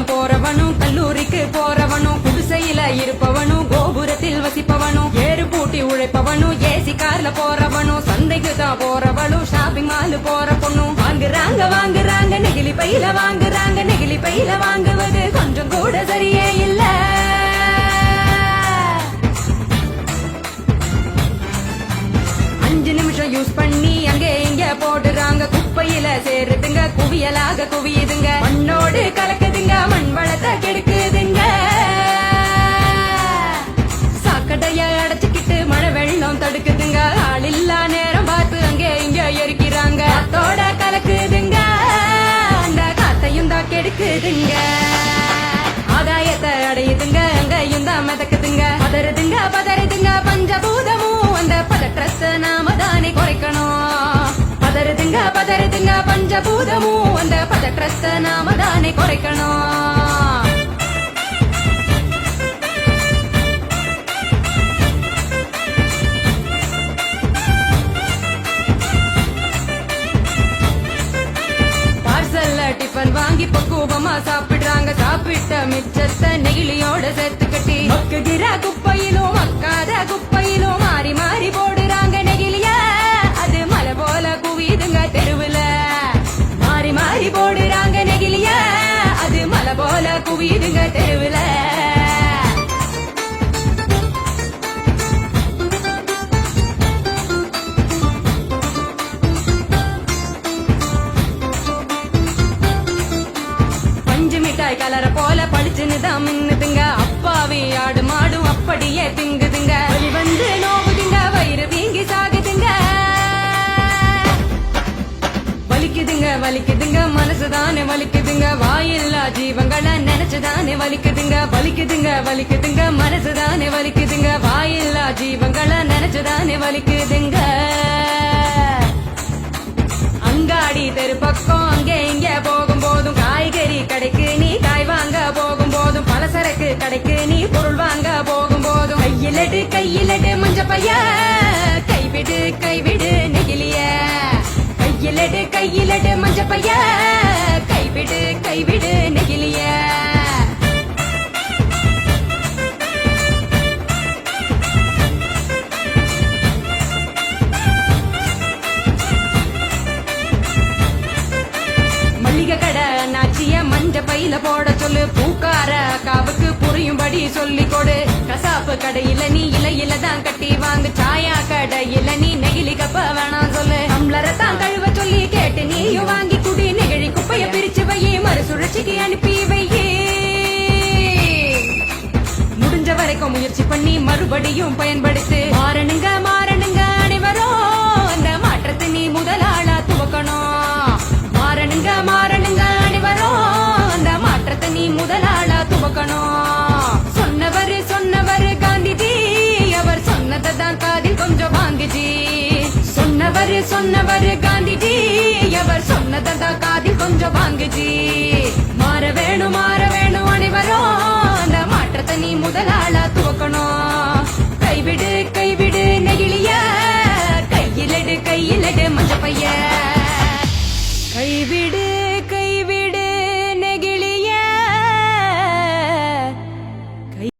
பள்ளிக்கூடம் போறவனும் கல்லூரிக்கு போறவனும் குடிசையில இருப்பவனும் கோபுரத்தில் வசிப்பவனும் ஏறு பூட்டி உழைப்பவனும் ஏசி கார்ல போறவனும் சந்தைக்கு தான் போறவனும் ஷாப்பிங் மால் போற பொண்ணும் வாங்குறாங்க நெகிழி பையில வாங்குறாங்க நெகிழி பையில வாங்குவது கொஞ்சம் கூட சரியே இல்ல. யூஸ் பண்ணி அங்கே இங்க போடுறாங்க குப்பையில சேருதுங்க குவியலாக குவியுதுங்க மண்ணோடு கலக்குதுங்க மண் வளத்தை கெடுக்குதுங்க. சாக்கடைய அடைச்சுக்கிட்டு மழை வெள்ளம் தடுக்குதுங்க ஆள் இல்லா நேரம் பார்த்து அங்கே இங்க எரிக்கிறாங்க காத்தோட கலக்குதுங்க அந்த காத்தையும் தான் கெடுக்குதுங்க. ஆதாயத்தை அடையுதுங்க அங்கேயும் தான் மிதக்குதுங்க பதறுதுங்க பஞ்சபூதமும் அந்த பதற்றத்தை நாம தானே குறைக்கணும். பதறுதுங்க பஞ்சபூதமும் அந்த பதற்றத்தை நாம தானே குறைக்கணும். டிஃபன் வாங்கி பக்குவமா சாப்பிடுறாங்க சாப்பிட்ட மிச்சத்தை நெகிழியோட சேர்த்து கட்டி மக்குகிற குப்பையிலும் மக்காத குப்பையிலும் மாறி மாறி போடுறாங்க நெகிழிய அது மலை போல குவியுதுங்க தெருவுல மாறி மாறி போடுறாங்க நெகிழிய அது மலை போல குவியுதுங்க தெருவுல. கலர போல பளிச்சுன்னு தான் மின்னுதுங்க அப்பாவி ஆடு மாடும் அப்படியே திங்குதுங்க வலி வந்து நோவுதுங்க வயிறு வீங்கி சாகுதுங்க வலிக்குதுங்க மனசுதானே வலிக்குதுங்க வாயில்லா ஜீவங்களை நினைச்சுதானே வலிக்குதுங்க மனசுதானே வலிக்குதுங்க வாயில்லா ஜீவங்களை நினைச்சுதானே வலிக்குதுங்க. அங்காடி தெரு பக்கம் அங்கே இங்க போகும் போதும் காய்கறி கடைக்கு நீ காய் வாங்க போகும் போதும் பலசரக்கு கடைக்கு நீ பொருள் வாங்க போகும் போதும் கையிலட்டு மஞ்ச பைய கைவிடு நெகிழிய கையிலட்டு மஞ்ச பைய கைவிடு நெகிழிய. மஞ்ச பையில போட சொல்லு பூக்கார காவுக்கு புரியும்படி சொல்லி கொடு கசாப்பு கடையில நீ இலையில தான் கட்டி வாங்கு சாயா கடையில நீ நெகிழி கப்ப வேணாம் சொல்லு டம்ளரை தான் கழுவ சொல்லி கேட்டு நீயும் வாங்கி குடி நெகிழி குப்பைய பிரிச்சு வையே மறுசுழற்சிக்கு அனுப்பி வையே. முடிஞ்ச வரைக்கும் முயற்சி பண்ணி மறுபடியும் பயன்படுத்து மாறணுங்க அனைவரும் அந்த மாற்றத்தை நீ முதலாளா துவக்கணும். மாறணுங்க அனைவரும் அந்த மாற்றத்தை நீ முதலாளா துவக்கணும். சொன்னவர் காந்திஜி அவர் சொன்னதை தான் காதில் கொஞ்சம் வாங்குஜி சொன்னவர் காந்திஜி அவர் சொன்னதை தான் காதில் கொஞ்சம் வாங்குஜி. மாற வேணும் அனைவரும் அந்த மாற்றத்தை நீ முதலாளா துவக்கணும்.